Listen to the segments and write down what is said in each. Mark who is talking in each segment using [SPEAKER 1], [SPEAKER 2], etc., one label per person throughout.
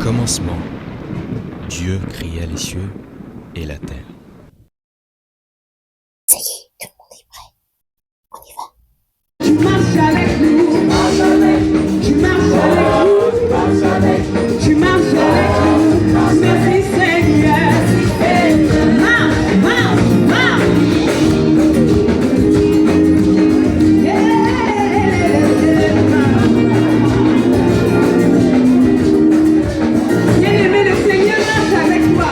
[SPEAKER 1] commencement, Dieu créa les cieux et la terre.
[SPEAKER 2] Ça y est, tout le monde est prêt. On y va.
[SPEAKER 3] Tu marches avec nous, tu marches avec nous, tu marches avec nous, tu marches avec nous, tu marches avec nous. Merci Seigneur, marche, marche, marche. Bien-aimé, le Seigneur marche avec toi.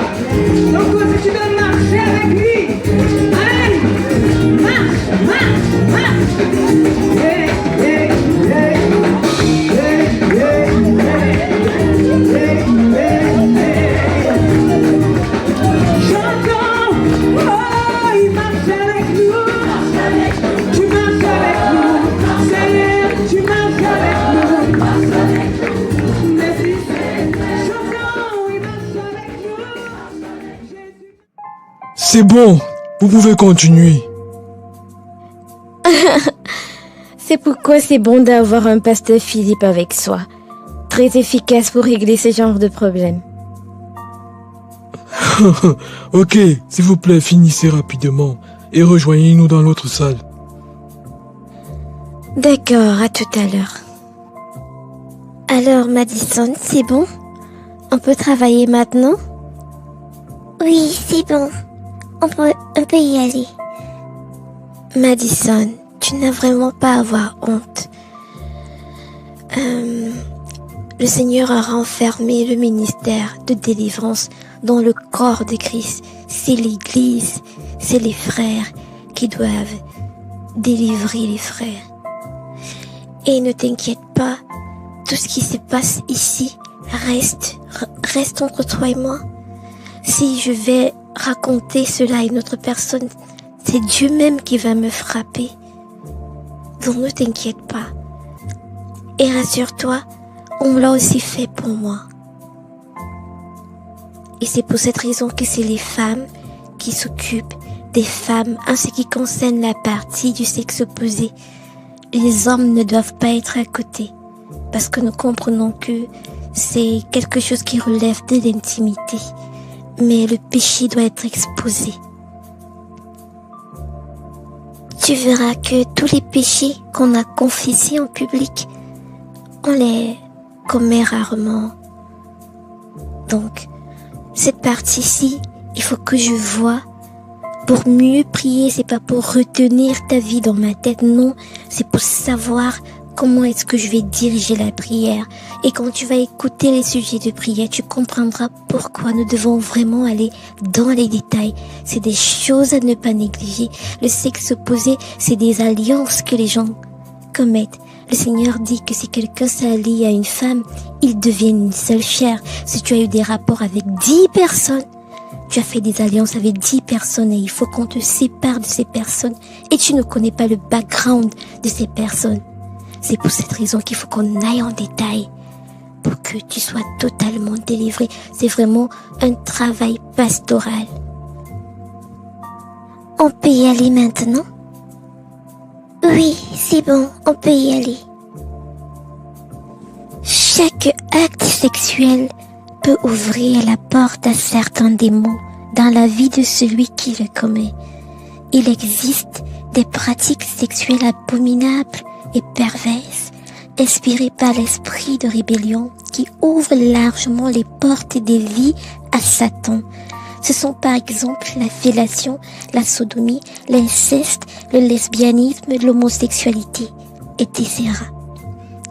[SPEAKER 3] Donc si tu veux marcher avec lui, allez, marche, marche, marche.
[SPEAKER 4] C'est bon, vous pouvez continuer.
[SPEAKER 5] C'est pourquoi c'est bon d'avoir un pasteur Philippe avec soi. Très efficace pour régler ce genre de problème.
[SPEAKER 4] Ok, s'il vous plaît, finissez rapidement et rejoignez-nous dans l'autre salle.
[SPEAKER 5] D'accord, à tout à l'heure. Alors Madison, c'est bon? On peut travailler maintenant?
[SPEAKER 2] Oui, c'est bon. On peut y aller.
[SPEAKER 5] Madison, tu n'as vraiment pas à avoir honte. Le Seigneur a renfermé le ministère de délivrance dans le corps de Christ. C'est l'Église, c'est les frères qui doivent délivrer les frères. Et ne t'inquiète pas, tout ce qui se passe ici reste entre toi et moi. Si je vais raconter cela à une autre personne, c'est Dieu même qui va me frapper. Donc ne t'inquiète pas. Et rassure-toi, on l'a aussi fait pour moi. Et c'est pour cette raison que c'est les femmes qui s'occupent des femmes en ce qui concerne la partie du sexe opposé. Les hommes ne doivent pas être à côté, parce que nous comprenons que c'est quelque chose qui relève de l'intimité. Mais le péché doit être exposé. Tu verras que tous les péchés qu'on a confessés en public, on les commet rarement. Donc, cette partie-ci, il faut que je vois. Pour mieux prier, c'est pas pour retenir ta vie dans ma tête, non, c'est pour savoir comment est-ce que je vais diriger la prière. Et quand tu vas écouter les sujets de prière, tu comprendras pourquoi nous devons vraiment aller dans les détails. C'est des choses à ne pas négliger. Le sexe opposé, c'est des alliances que les gens commettent. Le Seigneur dit que si quelqu'un s'allie à une femme, ils deviennent une seule chair. Si tu as eu des rapports avec 10 personnes, tu as fait des alliances avec 10 personnes et il faut qu'on te sépare de ces personnes et tu ne connais pas le background de ces personnes. C'est pour cette raison qu'il faut qu'on aille en détail pour que tu sois totalement délivré. C'est vraiment un travail pastoral.
[SPEAKER 2] On peut y aller maintenant? Oui, c'est bon, on peut y aller.
[SPEAKER 5] Chaque acte sexuel peut ouvrir la porte à certains démons dans la vie de celui qui le commet. Il existe des pratiques sexuelles abominables et perverses, inspirées par l'esprit de rébellion qui ouvre largement les portes des vies à Satan. Ce sont par exemple la fellation, la sodomie, l'inceste, le lesbianisme, l'homosexualité, etc.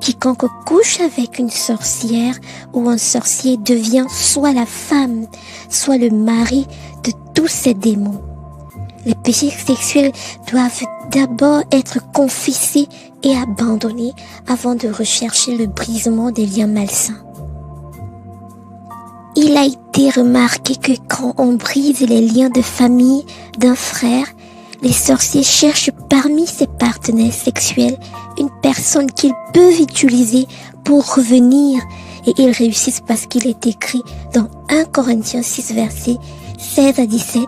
[SPEAKER 5] Quiconque couche avec une sorcière ou un sorcier devient soit la femme, soit le mari de tous ces démons. Les péchés sexuels doivent d'abord être confessés et abandonnés avant de rechercher le brisement des liens malsains.
[SPEAKER 2] Il a été remarqué que quand on brise les liens de famille d'un frère, les sorciers cherchent parmi ses partenaires sexuels une personne qu'ils peuvent utiliser pour revenir et ils réussissent parce qu'il est écrit dans 1 Corinthiens 6 versets 16 à 17.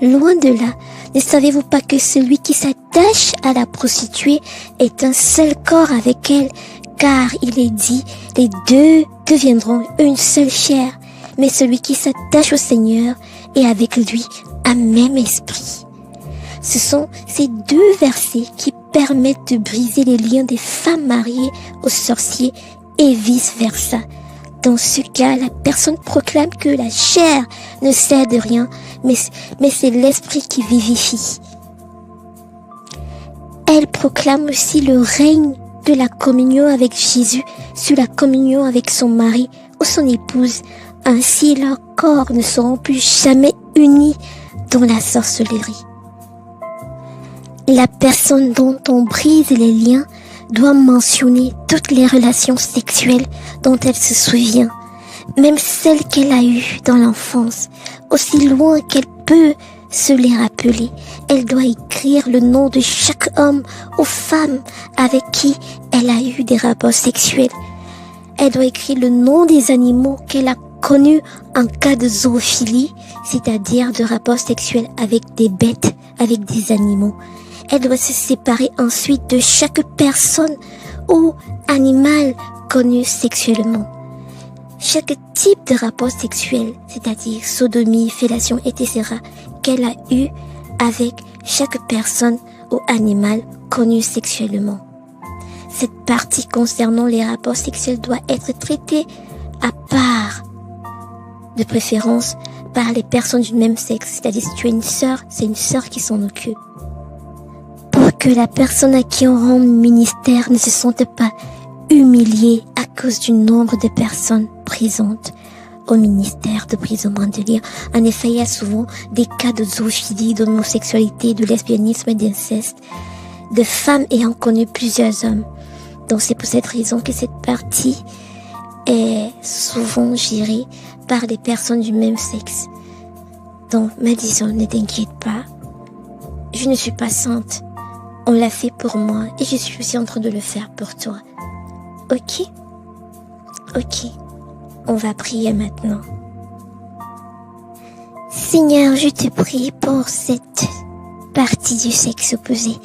[SPEAKER 2] Loin de là, ne savez-vous pas que celui qui s'attache à la prostituée est un seul corps avec elle, car il est dit, les deux deviendront une seule chair, mais celui qui s'attache au Seigneur est avec lui un même esprit. Ce sont ces deux versets qui permettent de briser les liens des femmes mariées aux sorciers et vice-versa. Dans ce cas, la personne proclame que la chair ne sert de rien, mais c'est l'esprit qui vivifie. Elle proclame aussi le règne de la communion avec Jésus sur la communion avec son mari ou son épouse. Ainsi, leurs corps ne seront plus jamais unis dans la sorcellerie. La personne dont on brise les liens doit mentionner toutes les relations sexuelles dont elle se souvient, même celles qu'elle a eues dans l'enfance, aussi loin qu'elle peut se les rappeler. Elle doit écrire le nom de chaque homme ou femme avec qui elle a eu des rapports sexuels. Elle doit écrire le nom des animaux qu'elle a connus en cas de zoophilie, c'est-à-dire de rapports sexuels avec des bêtes, avec des animaux. Elle doit se séparer ensuite de chaque personne ou animal connu sexuellement. Chaque type de rapport sexuel, c'est-à-dire sodomie, fellation, etc., qu'elle a eu avec chaque personne ou animal connu sexuellement. Cette partie concernant les rapports sexuels doit être traitée à part, de préférence par les personnes du même sexe, c'est-à-dire si tu as une sœur, c'est une sœur qui s'en occupe. Pour que la personne à qui on rend ministère ne se sente pas humiliée à cause du nombre de personnes présentes au ministère de Brise au Brandelier. En effet, il y a souvent des cas de zoophilie, d'homosexualité, de lesbianisme et d'inceste, de femmes ayant connu plusieurs hommes. Donc c'est pour cette raison que cette partie est souvent gérée par des personnes du même sexe. Donc, Madison, ne t'inquiète pas. Je ne suis pas sainte. On l'a fait pour moi et je suis aussi en train de le faire pour toi. Ok? Ok. On va prier maintenant. Seigneur, je te prie pour cette partie du sexe opposé.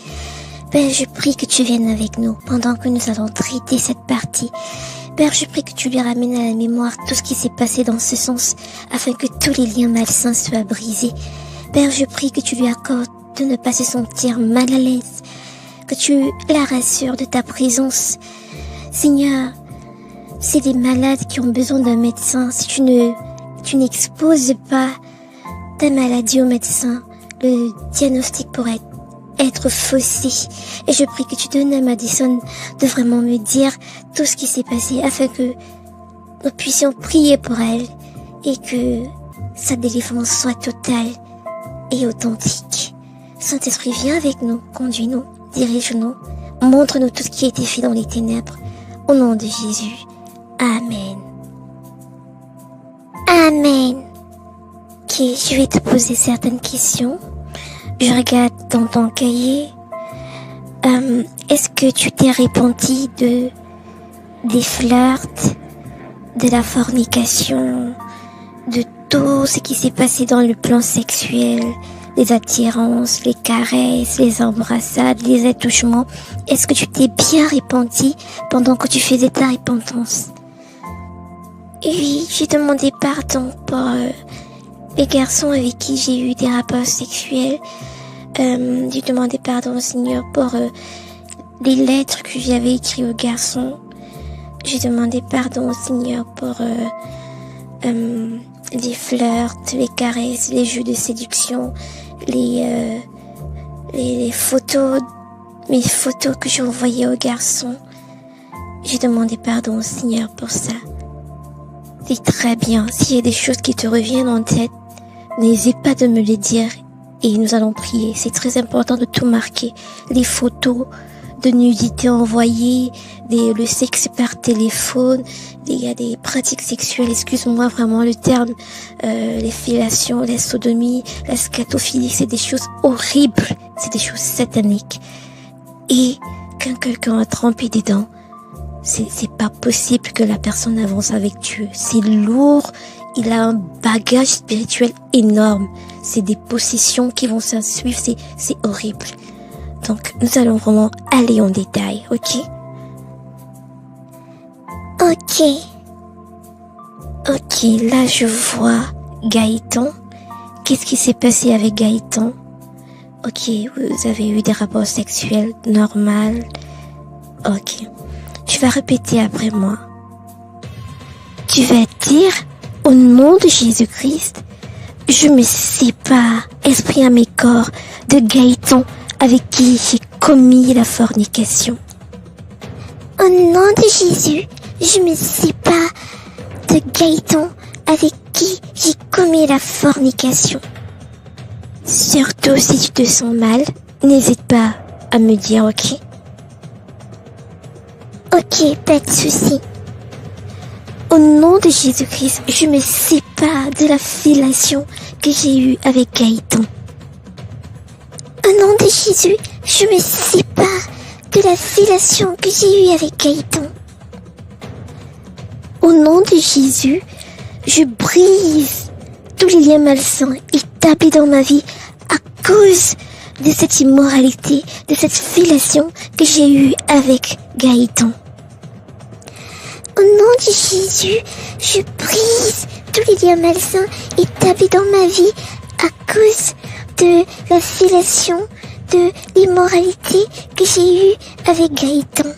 [SPEAKER 2] Père, je prie que tu viennes avec nous pendant que nous allons traiter cette partie. Père, je prie que tu lui ramènes à la mémoire tout ce qui s'est passé dans ce sens, afin que tous les liens malsains soient brisés. Père, je prie que tu lui accordes de ne pas se sentir mal à l'aise, que tu la rassures de ta présence. Seigneur, c'est des malades qui ont besoin d'un médecin. Si tu n'exposes pas ta maladie au médecin, le diagnostic pourrait être faussé. Et je prie que tu donnes à Madison de vraiment me dire tout ce qui s'est passé afin que nous puissions prier pour elle et que sa délivrance soit totale et authentique. Saint-Esprit, viens avec nous, conduis-nous, dirige-nous, montre-nous tout ce qui a été fait dans les ténèbres. Au nom de Jésus. Amen. Amen. Ok, je vais te poser certaines questions. Je regarde dans ton cahier. Est-ce que tu t'es repenti des flirts, de la fornication, de tout ce qui s'est passé dans le plan sexuel, les attirances, les caresses, les embrassades, les attouchements? Est-ce que tu t'es bien repenti pendant que tu faisais ta repentance? Oui, j'ai demandé pardon pour les garçons avec qui j'ai eu des rapports sexuels. J'ai demandé pardon au Seigneur pour les lettres que j'avais écrites aux garçons. J'ai demandé pardon au Seigneur pour les flirts, les caresses, les jeux de séduction, les photos, mes photos que j'ai envoyées aux garçons. J'ai demandé pardon au Seigneur pour ça. C'est très bien. S'il y a des choses qui te reviennent en tête, n'hésite pas de me les dire et nous allons prier. C'est très important de tout marquer. Les photos de nudité envoyées, le sexe par téléphone, il y a des pratiques sexuelles, excuse-moi vraiment le terme, les fellations, la sodomie, la scatophilie, c'est des choses horribles, c'est des choses sataniques. Et quand quelqu'un a trempé dedans, c'est pas possible que la personne avance avec Dieu. C'est lourd, il a un bagage spirituel énorme. C'est des possessions qui vont s'en suivre, c'est horrible. Donc, nous allons vraiment aller en détail, ok? Ok.
[SPEAKER 5] Ok, là je vois Gaëtan. Qu'est-ce qui s'est passé avec Gaëtan? Ok, vous avez eu des rapports sexuels normaux. Ok, tu vas répéter après moi. Tu vas dire, au nom de Jésus-Christ, je me sépare, esprit à mes corps, de Gaëtan avec qui j'ai commis la fornication.
[SPEAKER 2] Au nom de Jésus, je me sépare de Gaëtan avec qui j'ai commis la fornication.
[SPEAKER 5] Surtout si tu te sens mal, n'hésite pas à me dire, ok?
[SPEAKER 2] Ok, pas de souci.
[SPEAKER 5] Au nom de Jésus-Christ, je me sépare de la fellation que j'ai eue avec Gaëtan.
[SPEAKER 2] Au nom de Jésus, je me sépare de la fellation que j'ai eue avec Gaëtan.
[SPEAKER 5] Au nom de Jésus, je brise tous les liens malsains établis dans ma vie à cause de cette immoralité, de cette fellation que j'ai eue avec Gaëtan.
[SPEAKER 2] Au nom de Jésus, je brise tous les liens malsains établis dans ma vie à cause de la fellation, de l'immoralité que j'ai eue avec Gaëtan.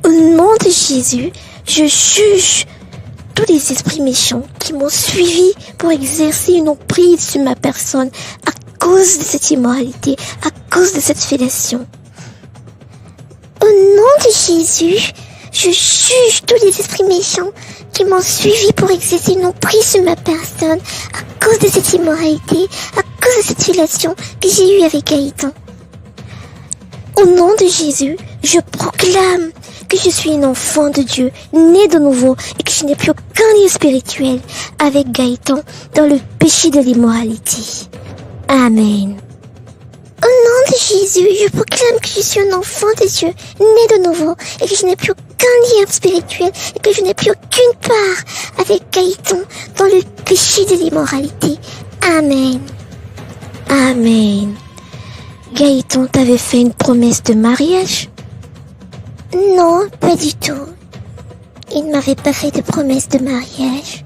[SPEAKER 5] Au nom de Jésus, je juge tous les esprits méchants qui m'ont suivi pour exercer une emprise sur ma personne à cause de cette immoralité, à cause de cette fellation.
[SPEAKER 2] Au nom de Jésus, je juge tous les esprits méchants qui m'ont suivi pour exercer une emprise sur ma personne à cause de cette immoralité, à cause de cette fellation que j'ai eue avec Gaëtan.
[SPEAKER 5] Au nom de Jésus, je proclame que je suis une enfant de Dieu, née de nouveau, et que je n'ai plus aucun lien spirituel avec Gaëtan dans le péché de l'immoralité. Amen.
[SPEAKER 2] Au nom de Jésus, je proclame que je suis un enfant de Dieu, né de nouveau, et que je n'ai plus aucun lien spirituel, et que je n'ai plus aucune part avec Gaëtan dans le péché de l'immoralité. Amen.
[SPEAKER 5] Amen. Gaëtan t'avait fait une promesse de mariage?
[SPEAKER 2] Non, pas du tout. Il ne m'avait pas fait de promesse de mariage.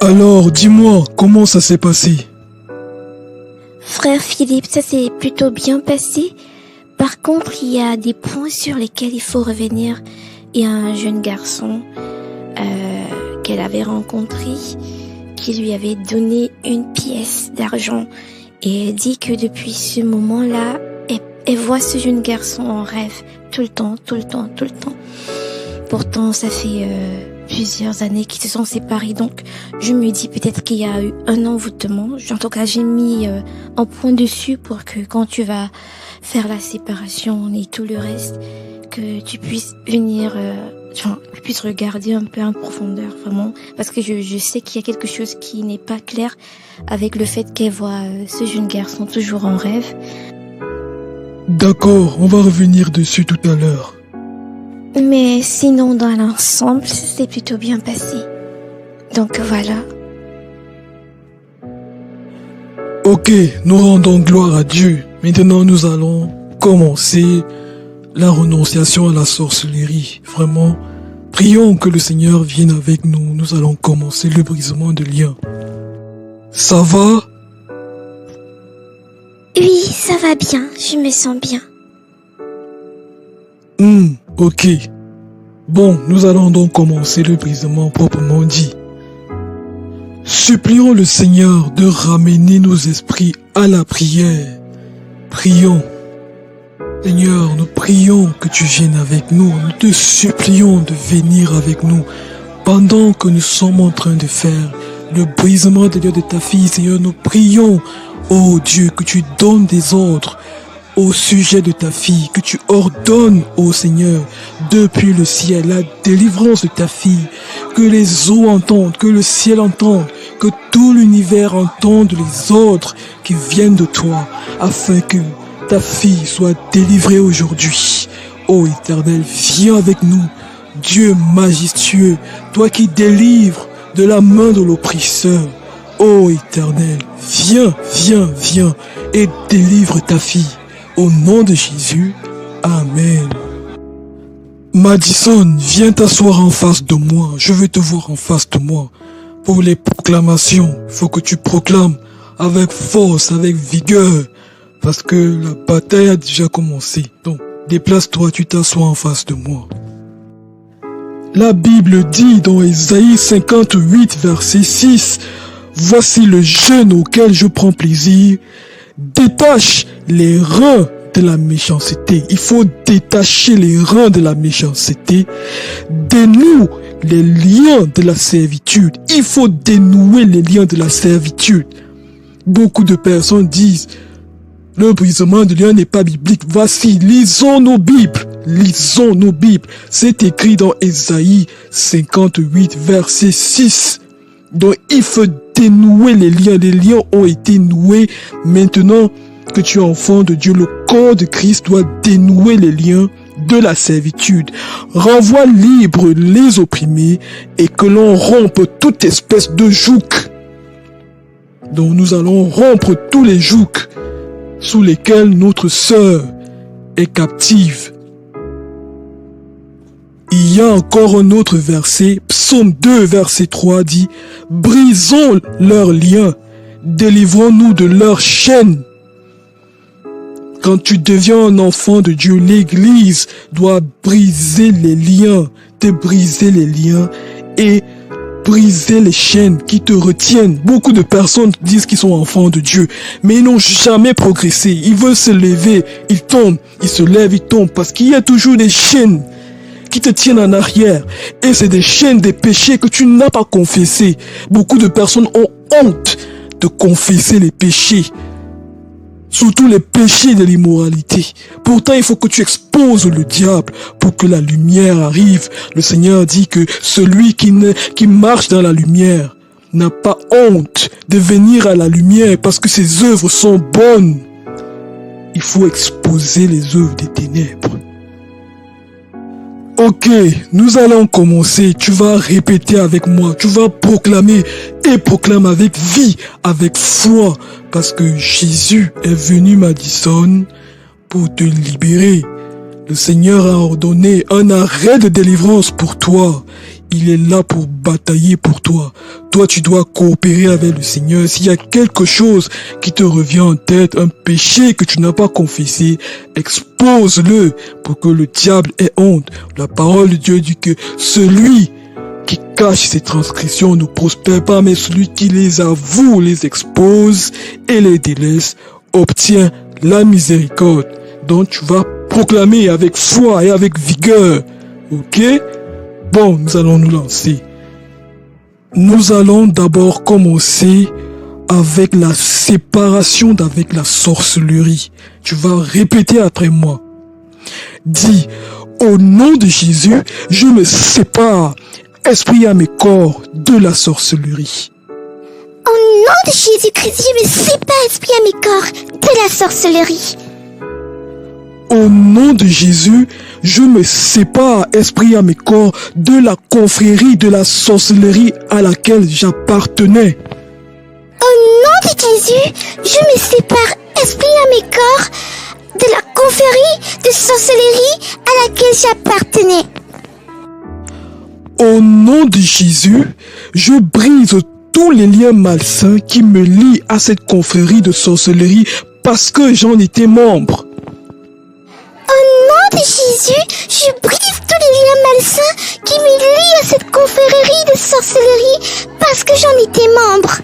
[SPEAKER 4] Alors, dis-moi, comment ça s'est passé?
[SPEAKER 5] Frère Philippe, ça s'est plutôt bien passé. Par contre, il y a des points sur lesquels il faut revenir. Il y a un jeune garçon qu'elle avait rencontré qui lui avait donné une pièce d'argent. Et elle dit que depuis ce moment-là, elle voit ce jeune garçon en rêve tout le temps. Pourtant, ça fait plusieurs années qu'ils se sont séparés. Donc, je me dis peut-être qu'il y a eu un envoûtement. En tout cas, j'ai mis un point dessus pour que quand tu vas faire la séparation et tout le reste, que tu puisses venir, tu puisses regarder un peu en profondeur, vraiment. Parce que je sais qu'il y a quelque chose qui n'est pas clair avec le fait qu'elle voit ce jeune garçon toujours en rêve.
[SPEAKER 4] D'accord, on va revenir dessus tout à l'heure.
[SPEAKER 5] Mais sinon, dans l'ensemble, c'est plutôt bien passé. Donc voilà.
[SPEAKER 4] Ok, nous rendons gloire à Dieu. Maintenant, nous allons commencer la renonciation à la sorcellerie. Vraiment, prions que le Seigneur vienne avec nous. Nous allons commencer le brisement de liens. Ça va?
[SPEAKER 2] Oui, ça va bien, je me sens bien.
[SPEAKER 4] Ok. Bon, nous allons donc commencer le brisement proprement dit. Supplions le Seigneur de ramener nos esprits à la prière. Prions. Seigneur, nous prions que tu viennes avec nous. Nous te supplions de venir avec nous pendant que nous sommes en train de faire le brisement de l'œil de ta fille. Seigneur, nous prions, ô Dieu, que tu donnes des ordres au sujet de ta fille, que tu ordonnes, ô Seigneur, depuis le ciel, la délivrance de ta fille, que les eaux entendent, que le ciel entende, que tout l'univers entende les ordres qui viennent de toi, afin que ta fille soit délivrée aujourd'hui. Ô Éternel, viens avec nous, Dieu majestueux, toi qui délivres de la main de l'oppresseur. Ô Éternel, viens, viens, viens et délivre ta fille. Au nom de Jésus, Amen. Madison, viens t'asseoir en face de moi. Je veux te voir en face de moi. Pour les proclamations, il faut que tu proclames avec force, avec vigueur. Parce que la bataille a déjà commencé. Donc, déplace-toi, tu t'assois en face de moi. La Bible dit dans Ésaïe 58, verset 6, « Voici le jeûne auquel je prends plaisir. Détache les reins de la méchanceté. » Il faut détacher les reins de la méchanceté. Dénoue les liens de la servitude. Il faut dénouer les liens de la servitude. Beaucoup de personnes disent, le brisement de liens n'est pas biblique. Voici, lisons nos Bibles. Lisons nos Bibles. C'est écrit dans Ésaïe 58, verset 6. Donc, il faut dénouer les liens. Les liens ont été noués. Maintenant que tu es enfant de Dieu, le corps de Christ doit dénouer les liens de la servitude. Renvoie libre les opprimés et que l'on rompe toute espèce de joug. Donc, nous allons rompre tous les jougs sous lesquels notre sœur est captive. Il y a encore un autre verset, Psaume 2, verset 3 dit, « Brisons leurs liens, délivrons-nous de leurs chaînes. » Quand tu deviens un enfant de Dieu, l'Église doit briser les liens, te briser les liens et briser les chaînes qui te retiennent. Beaucoup de personnes disent qu'ils sont enfants de Dieu, mais ils n'ont jamais progressé. Ils veulent se lever, ils tombent, ils se lèvent, ils tombent, parce qu'il y a toujours des chaînes qui te tiennent en arrière. Et c'est des chaînes, des péchés que tu n'as pas confessés. Beaucoup de personnes ont honte de confesser les péchés. Surtout les péchés de l'immoralité. Pourtant, il faut que tu exposes le diable pour que la lumière arrive. Le Seigneur dit que celui qui marche dans la lumière n'a pas honte de venir à la lumière parce que ses œuvres sont bonnes. Il faut exposer les œuvres des ténèbres. Ok, nous allons commencer. Tu vas répéter avec moi. Tu vas proclamer et proclame avec vie, avec foi. Parce que Jésus est venu, Madison, pour te libérer. Le Seigneur a ordonné un arrêt de délivrance pour toi. Il est là pour batailler pour toi. Toi, tu dois coopérer avec le Seigneur. S'il y a quelque chose qui te revient en tête, un péché que tu n'as pas confessé, expose-le pour que le diable ait honte. La parole de Dieu dit que celui qui cache ses transgressions ne prospère pas, mais celui qui les avoue, les expose et les délaisse, obtient la miséricorde. Donc tu vas proclamer avec foi et avec vigueur. Ok? Bon, nous allons nous lancer. Nous allons d'abord commencer avec la séparation d'avec la sorcellerie. Tu vas répéter après moi. Dis, au nom de Jésus, je me sépare, esprit à mes corps, de la sorcellerie.
[SPEAKER 2] Au nom de Jésus-Christ, je me sépare, esprit à mes corps, de la sorcellerie.
[SPEAKER 4] Au nom de Jésus, je me sépare, esprit à mes corps, de la confrérie de la sorcellerie à laquelle j'appartenais.
[SPEAKER 2] Au nom de Jésus, je me sépare, esprit à mes corps, de la confrérie de sorcellerie à laquelle j'appartenais.
[SPEAKER 4] Au nom de Jésus, je brise tous les liens malsains qui me lient à cette confrérie de sorcellerie parce que j'en étais membre.
[SPEAKER 2] Au nom de Jésus, je brise tous les liens malsains qui me lient à cette confrérie de sorcellerie parce que j'en étais membre.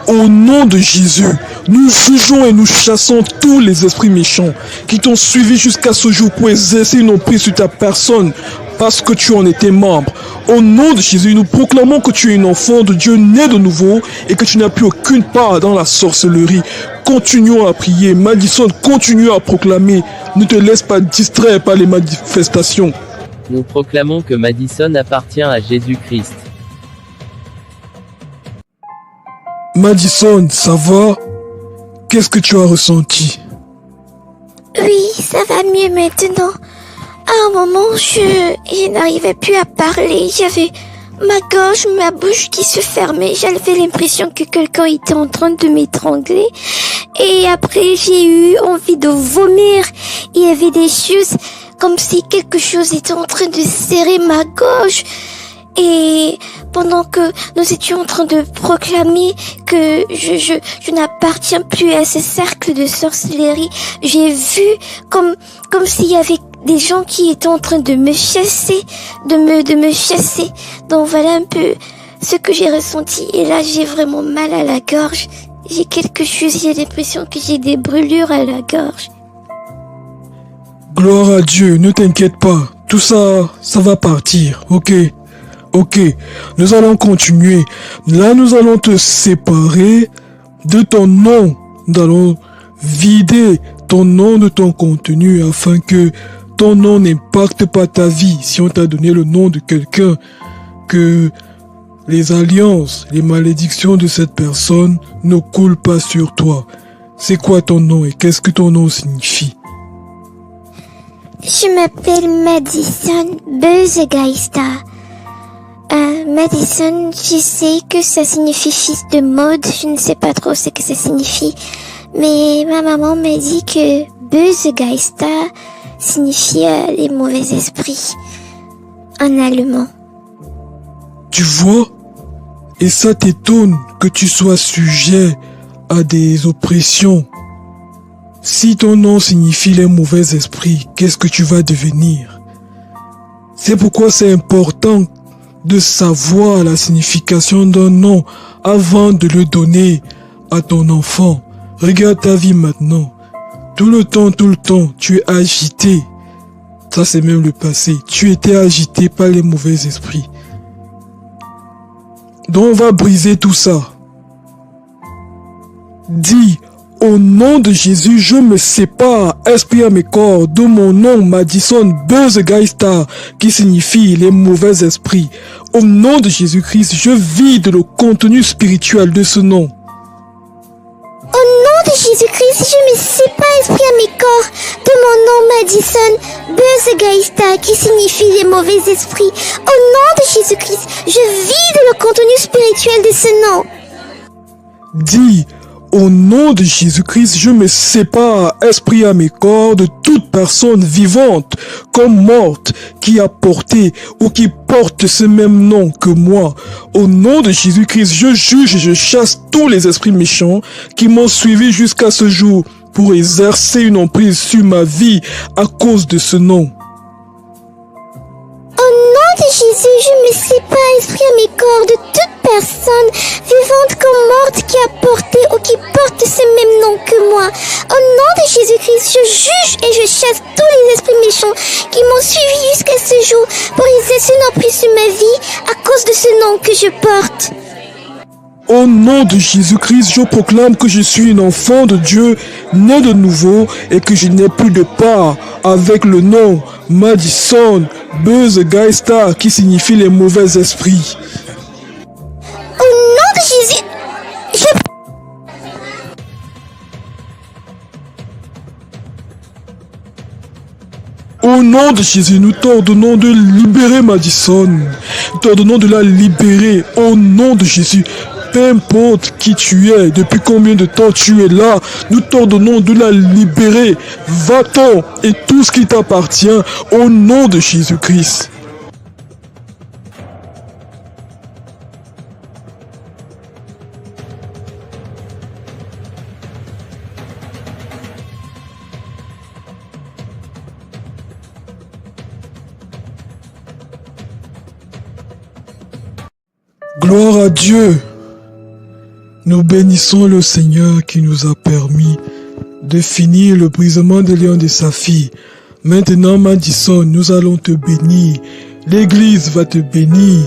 [SPEAKER 4] Au nom de Jésus, nous jugeons et nous chassons tous les esprits méchants qui t'ont suivi jusqu'à ce jour pour exercer une emprise sur ta personne parce que tu en étais membre. Au nom de Jésus, nous proclamons que tu es un enfant de Dieu né de nouveau et que tu n'as plus aucune part dans la sorcellerie. Continuons à prier. Madison, continue à proclamer. Ne te laisse pas distraire par les manifestations.
[SPEAKER 6] Nous proclamons que Madison appartient à Jésus-Christ.
[SPEAKER 4] Madison, ça va? Qu'est-ce que tu as ressenti?
[SPEAKER 5] Oui, ça va mieux maintenant. À un moment, je n'arrivais plus à parler. J'avais ma gorge, ma bouche qui se fermait. J'avais l'impression que quelqu'un était en train de m'étrangler. Et après, j'ai eu envie de vomir. Il y avait des choses comme si quelque chose était en train de serrer ma gorge. Et pendant que nous étions en train de proclamer que je n'appartiens plus à ce cercle de sorcellerie, j'ai vu comme s'il y avait des gens qui étaient en train de me chasser, de me chasser. Donc voilà un peu ce que j'ai ressenti. Et là, j'ai vraiment mal à la gorge. J'ai quelque chose, j'ai l'impression que j'ai des brûlures à la gorge.
[SPEAKER 4] Gloire à Dieu, ne t'inquiète pas. Tout ça, ça va partir, ok? Ok, nous allons continuer. Là, nous allons te séparer de ton nom. Nous allons vider ton nom de ton contenu afin que ton nom n'impacte pas ta vie. Si on t'a donné le nom de quelqu'un, que les alliances, les malédictions de cette personne ne coulent pas sur toi. C'est quoi ton nom et qu'est-ce que ton nom signifie?
[SPEAKER 5] Je m'appelle Madison Beuzegeista. Madison, je sais que ça signifie fils de Maud, je ne sais pas trop ce que ça signifie, mais ma maman m'a dit que Bösegeista signifie les mauvais esprits en allemand.
[SPEAKER 4] Tu vois? Et ça t'étonne que tu sois sujet à des oppressions. Si ton nom signifie les mauvais esprits, qu'est-ce que tu vas devenir? C'est pourquoi c'est important de savoir la signification d'un nom avant de le donner à ton enfant. Regarde ta vie maintenant. Tout le temps, tu es agité. Ça, c'est même le passé. Tu étais agité par les mauvais esprits. Donc, on va briser tout ça. Dis, au nom de Jésus, je me sépare, esprit à mes corps, de mon nom Madison Bösegeista, qui signifie les mauvais esprits. Au nom de Jésus-Christ, je vide le contenu spirituel de ce nom.
[SPEAKER 5] Au nom de Jésus-Christ, je me sépare, esprit à mes corps, de mon nom Madison Bösegeista, qui signifie les mauvais esprits. Au nom de Jésus-Christ, je vide le contenu spirituel de ce nom.
[SPEAKER 4] Dis, au nom de Jésus-Christ, je me sépare, esprit à mes corps, de toute personne vivante comme morte qui a porté ou qui porte ce même nom que moi. Au nom de Jésus-Christ, je juge et je chasse tous les esprits méchants qui m'ont suivi jusqu'à ce jour pour exercer une emprise sur ma vie à cause de ce nom.
[SPEAKER 5] Au nom de Jésus, je me sépare, esprit à mes corps, de toute personne vivante comme morte qui a porté ou qui porte ce même nom que moi. Au nom de Jésus-Christ, je juge et je chasse tous les esprits méchants qui m'ont suivi jusqu'à ce jour pour exercer une emprise sur ma vie à cause de ce nom que je porte.
[SPEAKER 4] Au nom de Jésus-Christ, je proclame que je suis une enfant de Dieu, né de nouveau, et que je n'ai plus de part avec le nom Madison Bösegeista, qui signifie les mauvais esprits.
[SPEAKER 5] Au nom de Jésus,
[SPEAKER 4] Au nom de Jésus, nous t'ordonnons de libérer Madison. Nous t'ordonnons de la libérer. Au nom de Jésus, peu importe qui tu es, depuis combien de temps tu es là, nous t'ordonnons de la libérer. Va-t'en et tout ce qui t'appartient au nom de Jésus-Christ. Gloire à Dieu. Nous bénissons le Seigneur qui nous a permis de finir le brisement des liens de sa fille. Maintenant, Madison, nous allons te bénir. L'Église va te bénir.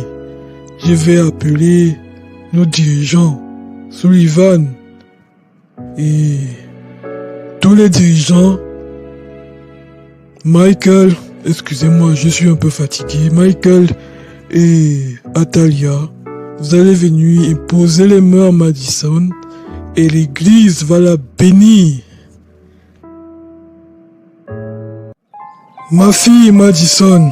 [SPEAKER 4] Je vais appeler nos dirigeants, Sullivan et tous les dirigeants. Michael, excusez-moi, je suis un peu fatigué. Michael et Atalia. Vous allez venir imposer les mains à Madison et l'église va la bénir. Ma fille Madison,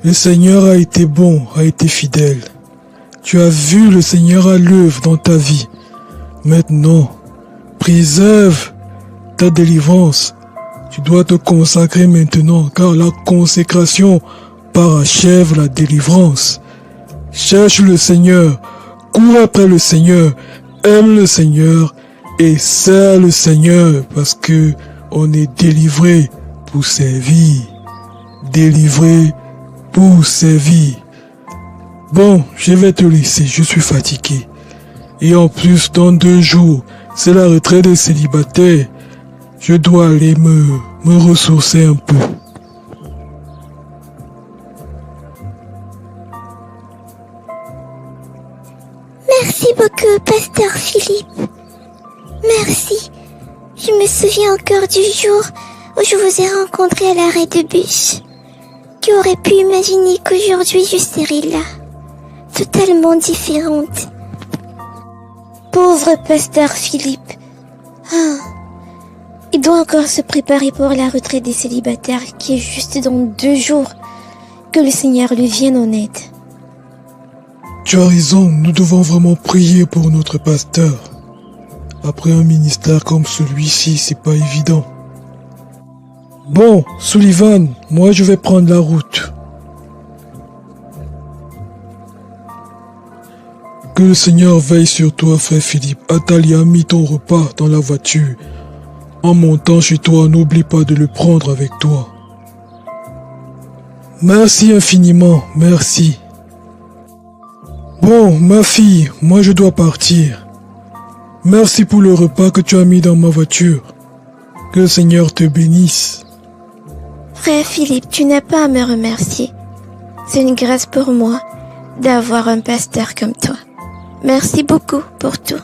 [SPEAKER 4] le Seigneur a été bon, a été fidèle. Tu as vu le Seigneur à l'œuvre dans ta vie. Maintenant, préserve ta délivrance. Tu dois te consacrer maintenant, car la consécration parachève la délivrance. Cherche le Seigneur, cours après le Seigneur, aime le Seigneur et sers le Seigneur, parce que on est délivré pour servir. Délivré pour servir. Bon, je vais te laisser, je suis fatigué. Et en plus, dans 2 jours, c'est la retraite des célibataires. Je dois aller me ressourcer un peu.
[SPEAKER 2] Merci beaucoup, Pasteur Philippe. Merci. Je me souviens encore du jour où je vous ai rencontré à l'arrêt de bus. Qui aurait pu imaginer qu'aujourd'hui je serais là, totalement différente. Pauvre Pasteur Philippe. Il doit encore se préparer pour la retraite des célibataires qui est juste dans 2 jours. Que le Seigneur lui vienne en aide.
[SPEAKER 4] Tu as raison, nous devons vraiment prier pour notre pasteur. Après un ministère comme celui-ci, c'est pas évident. Bon, Sullivan, moi je vais prendre la route. Que le Seigneur veille sur toi, frère Philippe. Athalie a mis ton repas dans la voiture. En montant chez toi, n'oublie pas de le prendre avec toi. Merci infiniment, merci. Bon, ma fille, moi je dois partir. Merci pour le repas que tu as mis dans ma voiture. Que le Seigneur te bénisse.
[SPEAKER 2] Frère Philippe, tu n'as pas à me remercier. C'est une grâce pour moi d'avoir un pasteur comme toi. Merci beaucoup pour tout.